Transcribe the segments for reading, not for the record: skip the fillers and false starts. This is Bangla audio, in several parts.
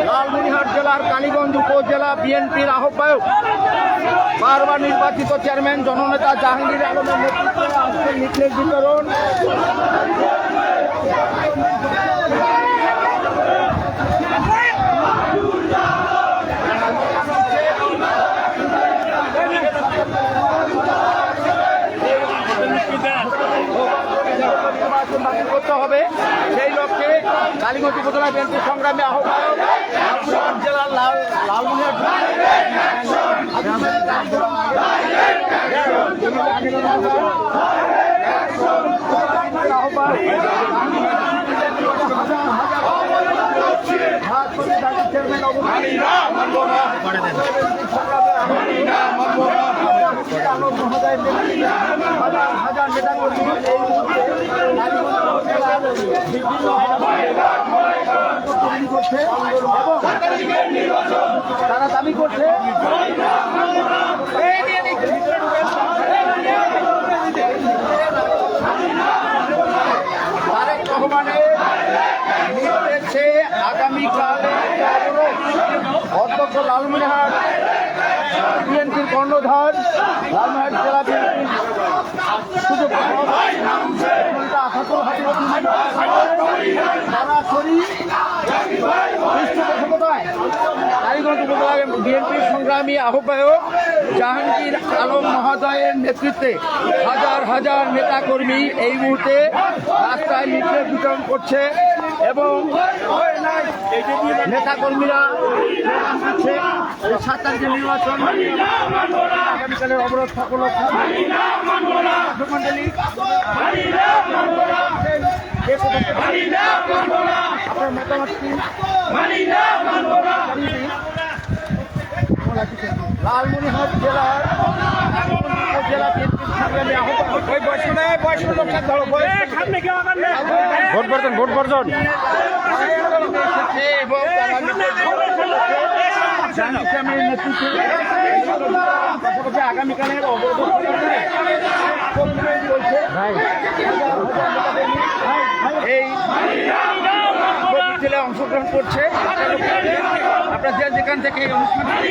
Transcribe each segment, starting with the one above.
লালমনিরহাট জেলার কালীগঞ্জ উপজেলা বিএনপির আহ্বায়ক বারবার নির্বাচিত চেয়ারম্যান জননেতা জাহাঙ্গীর আলমের নেতৃত্বে আজকে লিফলেট বিতরণ। করতে হবে সেই লক্ষ্যে কালীগঞ্জ উপজেলা বিএনপি সংগ্রামী আহ্বায়ক জেলার লালমনিরহাট হাজার নেতা কর্মী তারা দাবি করছে তারেক রহমানের নির্দেশে আগামীকালে অধ্যক্ষ লালমনিরহাট বিএনপির কর্ণধার লালমনিরহাট জেলা বিএনপির সুযোগ কালীগঞ্জ উপজেলা বিএনপির সংগ্রামী আহ্বায়ক জাহাঙ্গীর আলম মহোদয়ের নেতৃত্বে হাজার হাজার নেতাকর্মী এই মুহূর্তে রাস্তায় লিফলেট বিতরণ করছে এবং নেতাকর্মীরা দিচ্ছে 7 তারিখের নির্বাচন আগামীকালের অবরোধ সফল মন্ডলী আপনার মতামত কি? লালমনিরহাট জেলার জেলা বিএনপির সংগ্রামী আহ্বায়ক ভোট বর্জন এবং নেতৃত্বে আগামীকালের অবরোধ এই জেলায় অংশগ্রহণ করছে। আপনার যেখান থেকে এই অনুষ্ঠানটি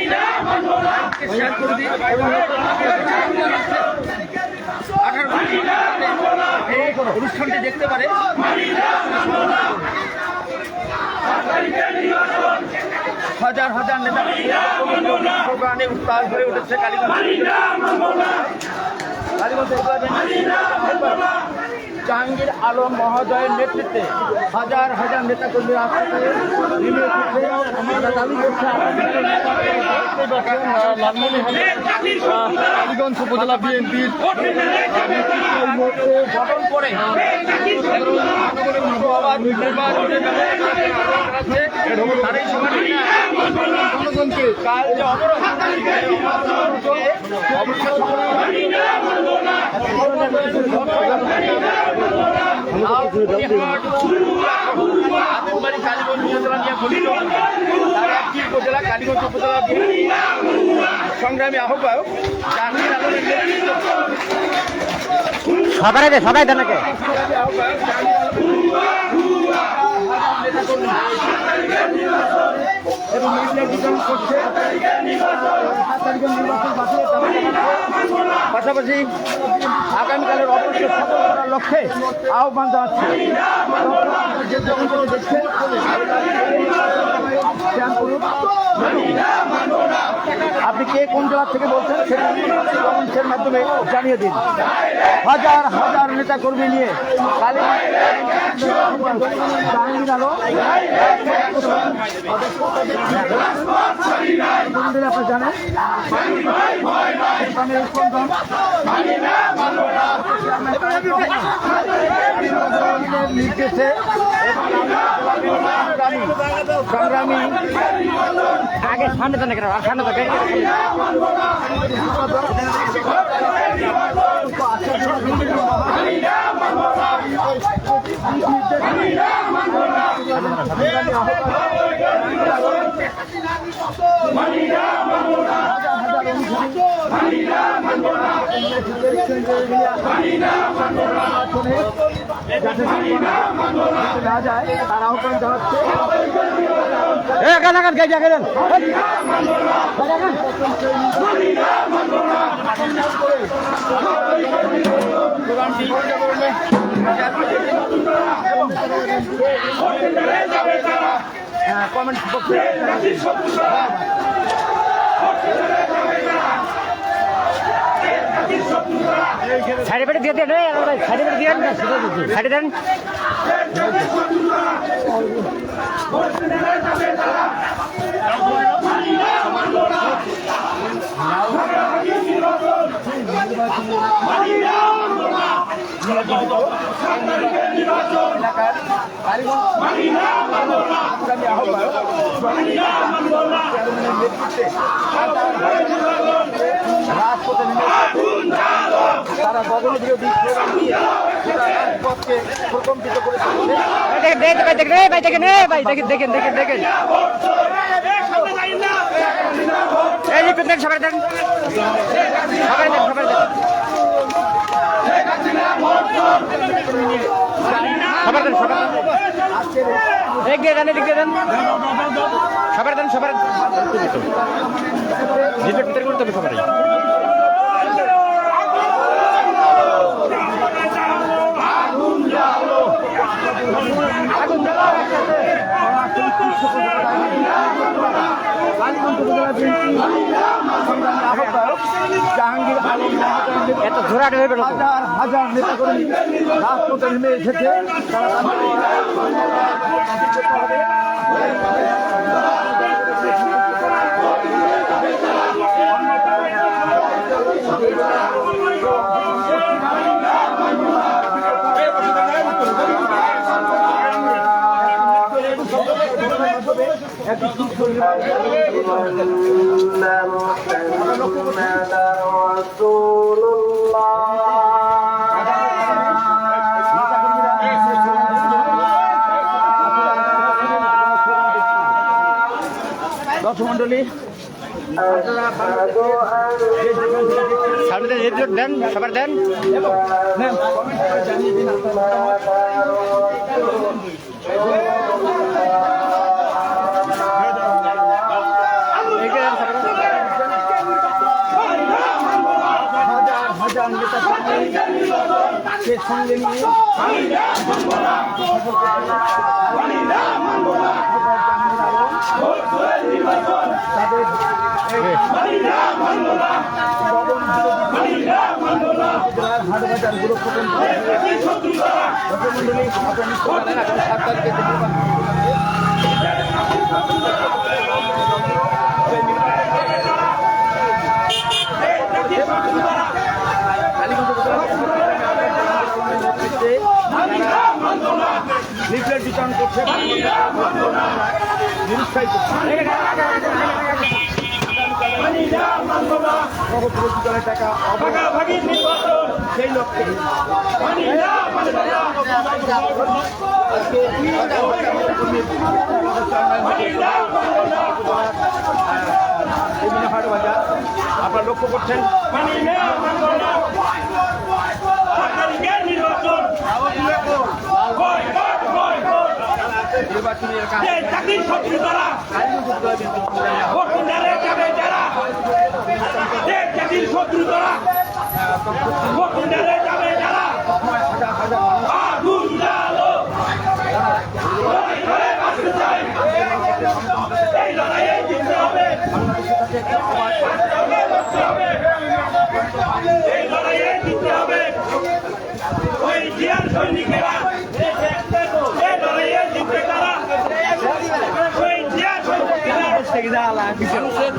শেয়ার করে দিন এবং এই অনুষ্ঠানটি দেখতে পারে। হাজার হাজার নেতা প্রোগ্রামে উত্তাল হয়ে উঠেছে কালীগঞ্জ জাহাঙ্গীর আলম মহোদয়ের নেতৃত্বে হাজার হাজার নেতাকর্মী রাস্তাতে নেমে উঠেছে। আমরা দাবি করছি কালীগঞ্জ উপজেলা বিএনপির গঠন করে জনগণকে কাল যে অবরোধ কালীগঞ্জ উপজেলা সংগ্রামী আহ্বায়ক জাহাঙ্গীর আলমের সবাই জানাকে এবং নির্বাচন করছে পাশাপাশি আগামীকালের অবশ্যই সফল করার লক্ষ্যে আহ্বান জানাচ্ছে। দেখছেন আপনি কে কোন জেলা থেকে বলছেন সেটা কমেন্টের মাধ্যমে জানিয়ে দিন। হাজার হাজার নেতা কর্মী নিয়ে জাহাঙ্গীর আলম আপনি জানেন নির্দেশে সংগ্রামী আগে সামনে তো নাকি সামনে তো না যায় তার আহ্বান জানাচ্ছে। কমেন্ট সাইডে পেটে দিয়ে দেন, সাইডে পেটে দিয়ে সাইডে দেন। তারা গগন বিরোধী পথকে প্রকম্পিত করে দেখেন সবাই দেন, সবার ভিতরে করতে হবে সবাই। জাহাঙ্গীর আলম এত ঘোরাট হয়ে গেল, হাজার হাজার নেতা কর্মী রাজপথে নেমে এসেছে। তারা দর্শকমণ্ডলী দেন, সবার দেন। জানিয়ে দিন হাজার নেতা সে সঙ্গে নিয়ে তাদের হাটবাজার গুলো মন্ডলী সরকারকে লিফলেট বিতরণ করছে, নিরুৎসাহিত সহপুরস্কারের টাকা সেই লক্ষ্যে বিভিন্ন হাট বাজার আপনারা লক্ষ্য করছেন। নির্বাচনী এলাকা মানুষের